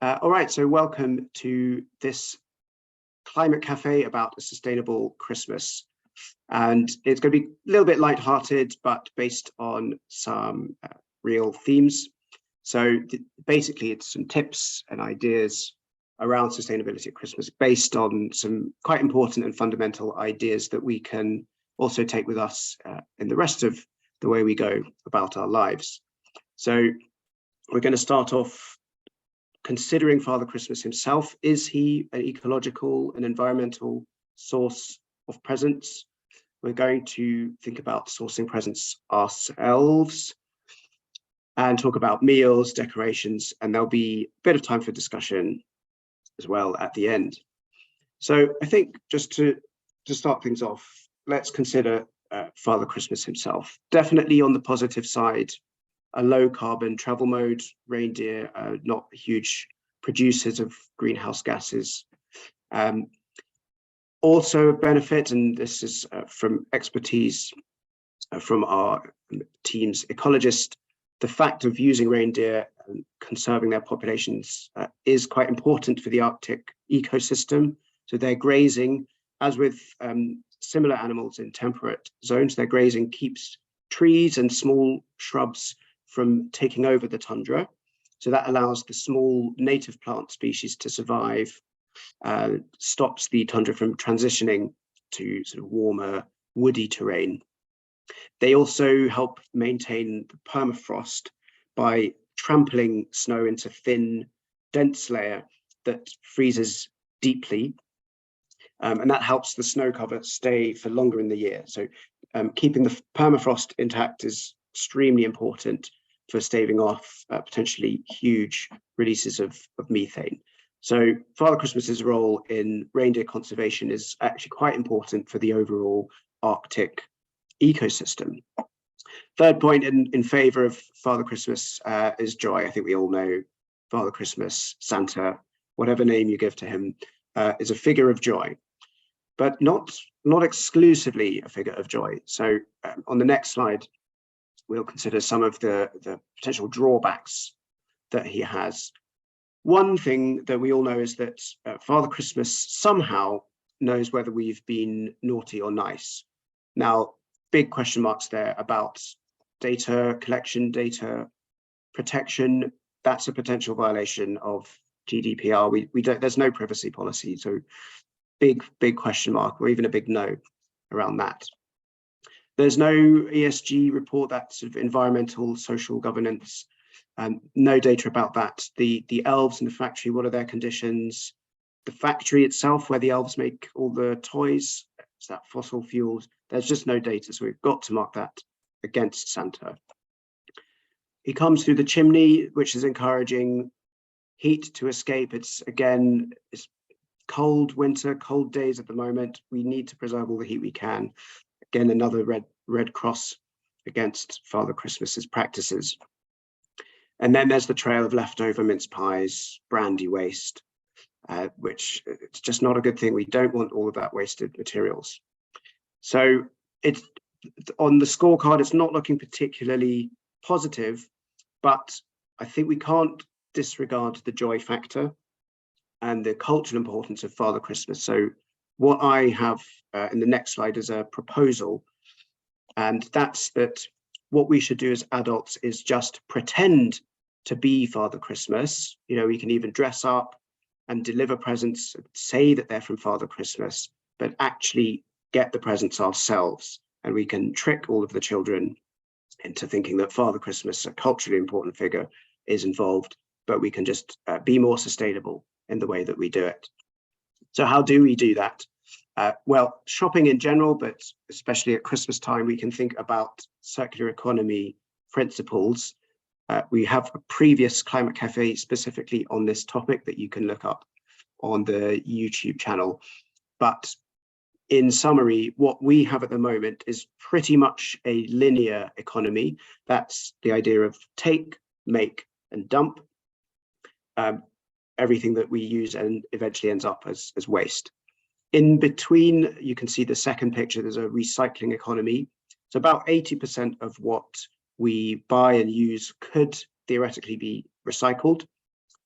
All right, so welcome to this climate cafe about a sustainable Christmas. And it's going to be a little bit lighthearted, but based on some real themes. So basically, it's some tips and ideas around sustainability at Christmas based on some quite important and fundamental ideas that we can also take with us in the rest of the way we go about our lives. So we're going to start off considering Father Christmas himself. Is he an ecological and environmental source of presents? We're going to think about sourcing presents ourselves and talk about meals, decorations, and there'll be a bit of time for discussion as well at the end. So I think just to start things off, let's consider Father Christmas himself. Definitely on the positive side, a low carbon travel mode. Reindeer are not huge producers of greenhouse gases. Also a benefit, and this is from expertise from our team's ecologist, the fact of using reindeer and conserving their populations is quite important for the Arctic ecosystem. So they're grazing, as with similar animals in temperate zones, their grazing keeps trees and small shrubs from taking over the tundra. So that allows the small native plant species to survive, stops the tundra from transitioning to sort of warmer, woody terrain. They also help maintain the permafrost by trampling snow into thin, dense layer that freezes deeply. And that helps the snow cover stay for longer in the year. So keeping the permafrost intact is extremely important for staving off potentially huge releases of methane. So Father Christmas's role in reindeer conservation is actually quite important for the overall Arctic ecosystem. Third point in favor of Father Christmas is joy. I think we all know Father Christmas, Santa, whatever name you give to him, is a figure of joy, but not exclusively a figure of joy. So on the next slide, we'll consider some of the potential drawbacks that he has. One thing that we all know is that Father Christmas somehow knows whether we've been naughty or nice. Now, big question marks there about data collection, data protection. That's a potential violation of GDPR. We don't, there's no privacy policy, so big question mark, or even a big no around that. There's no ESG report, that sort of environmental, social governance, no data about that. The elves in the factory, what are their conditions? The factory itself, where the elves make all the toys, is that fossil fueled? There's just no data, so we've got to mark that against Santa. He comes through the chimney, which is encouraging heat to escape. It's cold winter, cold days at the moment. We need to preserve all the heat we can. Again, another red cross against Father Christmas's practices. And then there's the trail of leftover mince pies, brandy waste, which it's just not a good thing. We don't want all of that wasted materials. So it's on the scorecard, it's not looking particularly positive, but I think we can't disregard the joy factor and the cultural importance of Father Christmas. So what I have in the next slide is a proposal, and that's that what we should do as adults is just pretend to be Father Christmas. You know, we can even dress up and deliver presents, say that they're from Father Christmas, but actually get the presents ourselves. And we can trick all of the children into thinking that Father Christmas, a culturally important figure, is involved, but we can just be more sustainable in the way that we do it. So how do we do that? Well, shopping in general, but especially at Christmas time, we can think about circular economy principles. We have a previous Climate Cafe specifically on this topic that you can look up on the YouTube channel. But in summary, what we have at the moment is pretty much a linear economy. That's the idea of take, make, and dump. Everything that we use and eventually ends up as waste. In between, you can see the second picture, there's a recycling economy. So about 80% of what we buy and use could theoretically be recycled.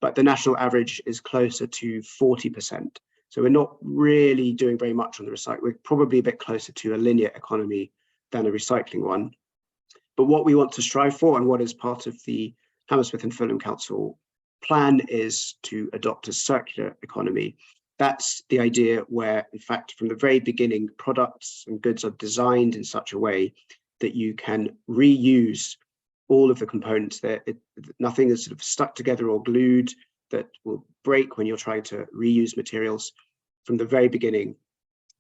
but the national average is closer to 40%. So we're not really doing very much on the recycling. We're probably a bit closer to a linear economy than a recycling one. But what we want to strive for, and what is part of the Hammersmith and Fulham Council plan, is to adopt a circular economy. That's the idea where, in fact, from the very beginning, products and goods are designed in such a way that you can reuse all of the components. Nothing is sort of stuck together or glued that will break when you're trying to reuse materials. From the very beginning,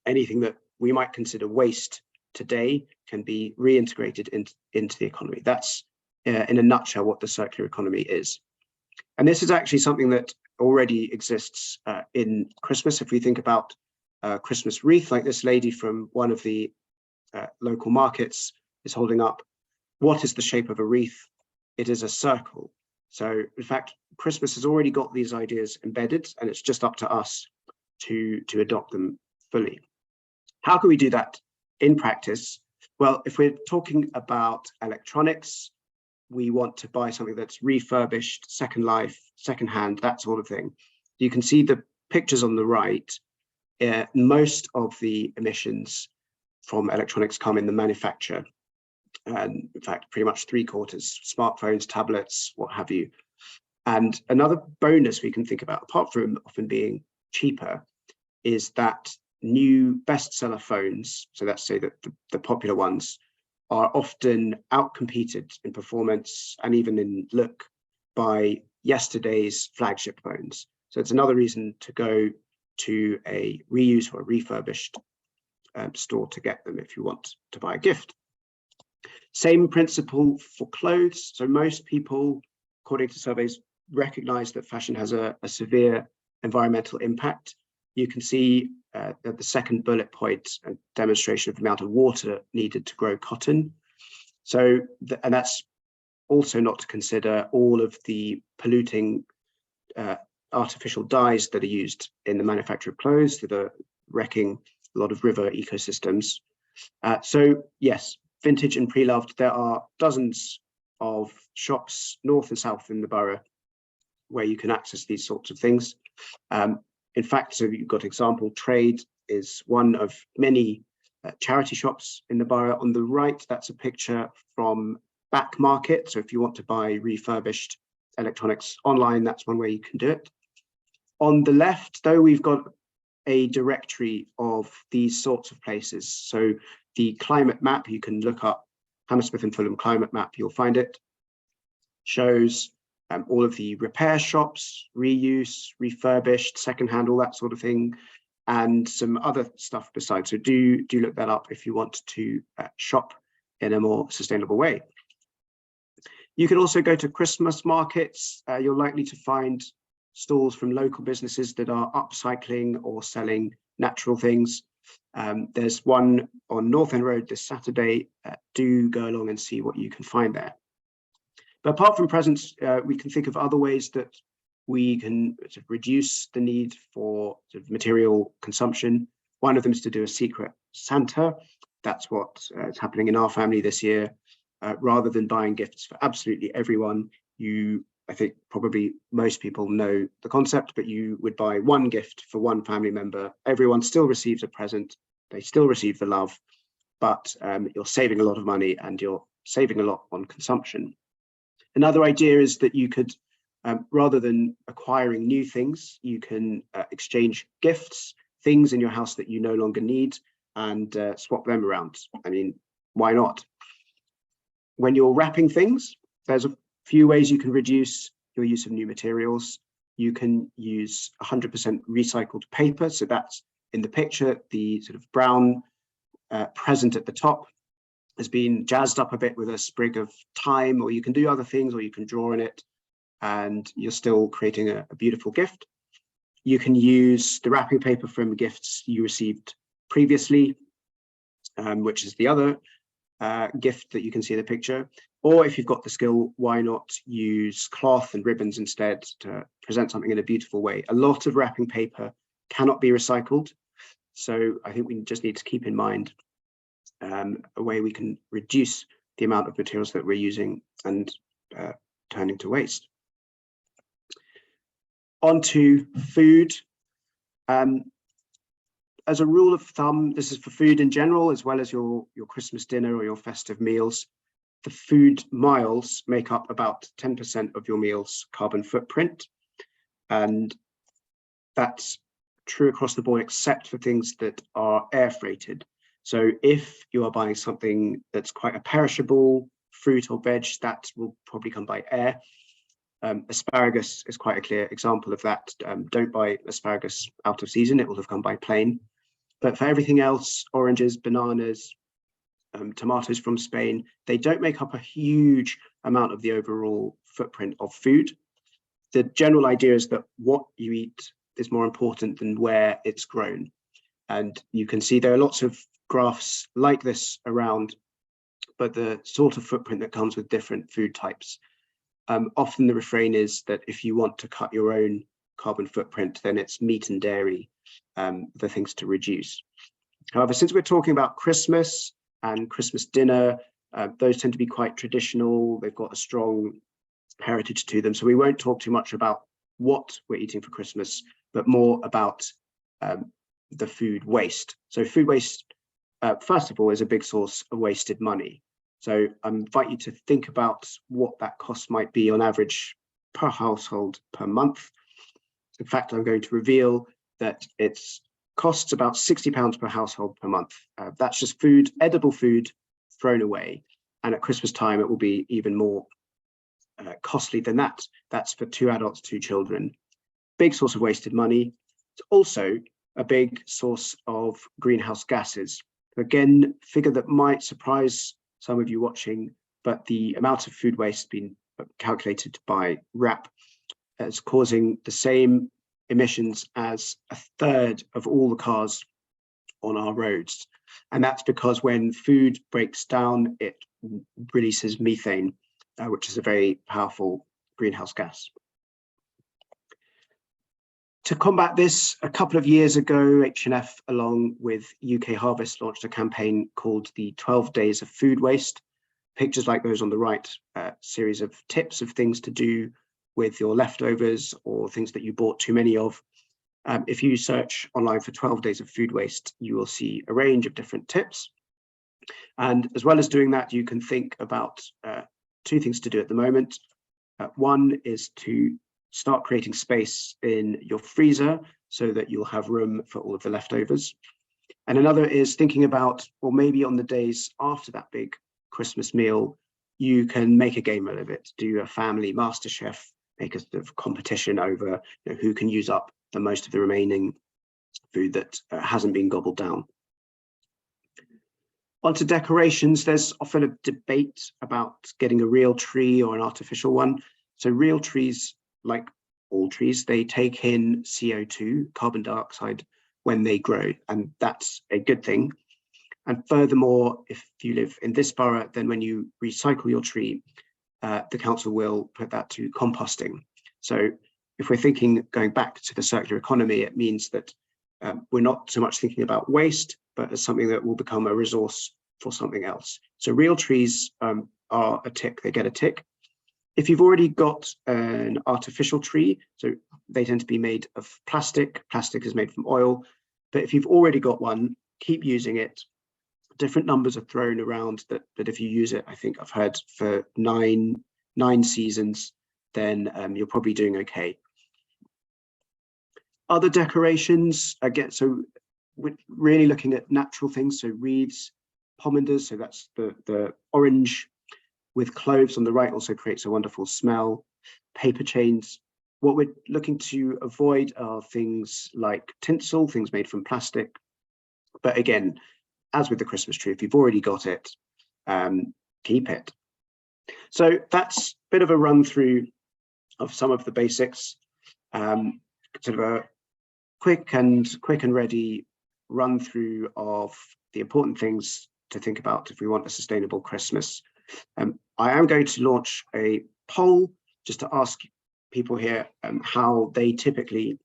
anything that we might consider waste today can be reintegrated into the economy. That's, in a nutshell, what the circular economy is. And this is actually something that already exists in Christmas. If we think about a Christmas wreath, like this lady from one of the local markets is holding up, what is the shape of a wreath? It is a circle. So in fact, Christmas has already got these ideas embedded, and it's just up to us to adopt them fully. How can we do that in practice? Well, if we're talking about electronics, we want to buy something that's refurbished, second life, second hand, that sort of thing. You can see the pictures on the right. Most of the emissions from electronics come in the manufacture. And in fact, pretty much 3/4, smartphones, tablets, what have you. And another bonus we can think about, apart from often being cheaper, is that new bestseller phones, so let's say that the popular ones, are often outcompeted in performance and even in look by yesterday's flagship phones. So it's another reason to go to a reuse or a refurbished store to get them if you want to buy a gift. Same principle for clothes. So most people, according to surveys, recognize that fashion has a severe environmental impact. You can see at the second bullet point a demonstration of the amount of water needed to grow cotton. So, and that's also not to consider all of the polluting artificial dyes that are used in the manufacture of clothes that are wrecking a lot of river ecosystems. So yes, vintage and pre-loved, there are dozens of shops north and south in the borough where you can access these sorts of things. In fact, so you've got example, Trade is one of many charity shops in the borough. On the right, that's a picture from Back Market. So if you want to buy refurbished electronics online, that's one way you can do it. On the left, though, we've got a directory of these sorts of places. So the climate map, you can look up Hammersmith and Fulham climate map, you'll find it, shows all of the repair shops, reuse, refurbished, secondhand, all that sort of thing, and some other stuff besides. So do look that up if you want to shop in a more sustainable way. You can also go to Christmas markets. You're likely to find stalls from local businesses that are upcycling or selling natural things. There's one on North End Road this Saturday. Do go along and see what you can find there. But apart from presents, we can think of other ways that we can sort of reduce the need for sort of material consumption. One of them is to do a secret Santa. That's what is happening in our family this year. Rather than buying gifts for absolutely everyone, I think probably most people know the concept, but you would buy one gift for one family member. Everyone still receives a present. They still receive the love, but you're saving a lot of money and you're saving a lot on consumption. Another idea is that you could, rather than acquiring new things, you can exchange gifts, things in your house that you no longer need, and swap them around. I mean, why not? When you're wrapping things, there's a few ways you can reduce your use of new materials. You can use 100% recycled paper. So that's in the picture, the sort of brown present at the top has been jazzed up a bit with a sprig of thyme, or you can do other things, or you can draw in it, and you're still creating a beautiful gift. You can use the wrapping paper from gifts you received previously, which is the other gift that you can see in the picture. Or if you've got the skill, why not use cloth and ribbons instead to present something in a beautiful way? A lot of wrapping paper cannot be recycled. So I think we just need to keep in mind a way we can reduce the amount of materials that we're using and turning to waste. On to food. As a rule of thumb, this is for food in general, as well as your Christmas dinner or your festive meals. The food miles make up about 10% of your meal's carbon footprint. And that's true across the board, except for things that are air freighted. So if you are buying something that's quite a perishable fruit or veg, that will probably come by air. Asparagus is quite a clear example of that. Don't buy asparagus out of season, it will have come by plane. But for everything else, oranges, bananas, tomatoes from Spain, they don't make up a huge amount of the overall footprint of food. The general idea is that what you eat is more important than where it's grown. And you can see there are lots of graphs like this around, but the sort of footprint that comes with different food types. Often the refrain is that if you want to cut your own carbon footprint, then it's meat and dairy, the things to reduce. However, since we're talking about Christmas and Christmas dinner, those tend to be quite traditional. They've got a strong heritage to them. So we won't talk too much about what we're eating for Christmas, but more about the food waste. So food waste, first of all, is a big source of wasted money. So I invite you to think about what that cost might be on average per household per month. In fact, I'm going to reveal that it costs about £60 per household per month. That's just food, edible food thrown away. And at Christmas time, it will be even more costly than that. That's for 2 adults, 2 children. Big source of wasted money. It's also a big source of greenhouse gases. Again, figure that might surprise some of you watching, but the amount of food waste being calculated by RAP is causing the same emissions as a third of all the cars on our roads. And that's because when food breaks down, it releases methane, which is a very powerful greenhouse gas. To combat this, a couple of years ago, H&F, along with UK Harvest, launched a campaign called the 12 Days of Food Waste. Pictures like those on the right, series of tips of things to do with your leftovers or things that you bought too many of. If you search online for 12 Days of Food Waste, you will see a range of different tips. And as well as doing that, you can think about 2 things to do at the moment. One is to start creating space in your freezer so that you'll have room for all of the leftovers. And another is thinking about, or maybe on the days after that big Christmas meal, you can make a game out of it, do a family master chef, make a sort of competition over who can use up the most of the remaining food that hasn't been gobbled down. Onto decorations, there's often a debate about getting a real tree or an artificial one. So real trees, like all trees, they take in CO2, carbon dioxide, when they grow, and that's a good thing. And furthermore, if you live in this borough, then when you recycle your tree, the council will put that to composting. So if we're thinking going back to the circular economy, it means that we're not so much thinking about waste, but as something that will become a resource for something else. So real trees are a tick, they get a tick. If you've already got an artificial tree, so they tend to be made of plastic. Plastic is made from oil. But if you've already got one, keep using it. Different numbers are thrown around that if you use it, I think I've heard for nine seasons, then you're probably doing okay. Other decorations, again, so we're really looking at natural things. So wreaths, pomanders, so that's the orange with cloves on the right, also creates a wonderful smell. Paper chains. What we're looking to avoid are things like tinsel, things made from plastic. But again, as with the Christmas tree, if you've already got it, keep it. So that's a bit of a run through of some of the basics. Sort of a quick and ready run through of the important things to think about if we want a sustainable Christmas. I am going to launch a poll just to ask people here how they typically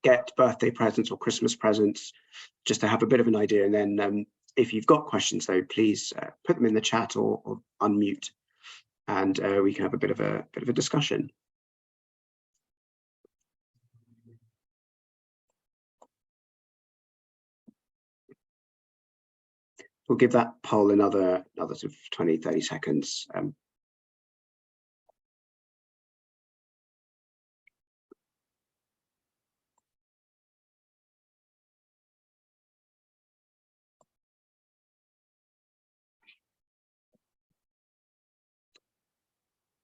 get birthday presents or Christmas presents, just to have a bit of an idea. And then if you've got questions, though, please put them in the chat or unmute, and we can have a bit of a discussion. we'll give that poll another sort of 20, 30 seconds.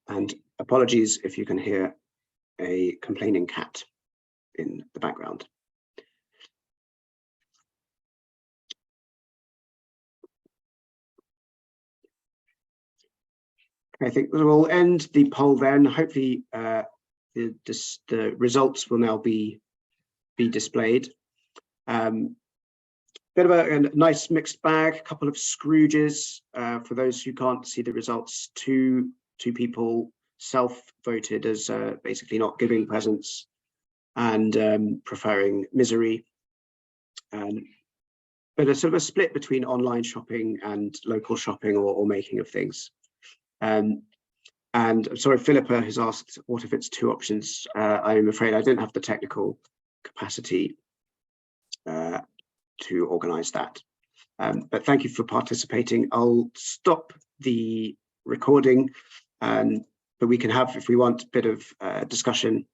And apologies if you can hear a complaining cat in the background. I think we'll end the poll then. Hopefully the results will now be displayed. Bit of a nice mixed bag, a couple of Scrooges. For those who can't see the results, two people self-voted as basically not giving presents and preferring misery. But a sort of a split between online shopping and local shopping or making of things. And I'm sorry, Philippa has asked, what if it's two options? I'm afraid I don't have the technical capacity to organize that. But thank you for participating. I'll stop the recording, but we can have, if we want, a bit of discussion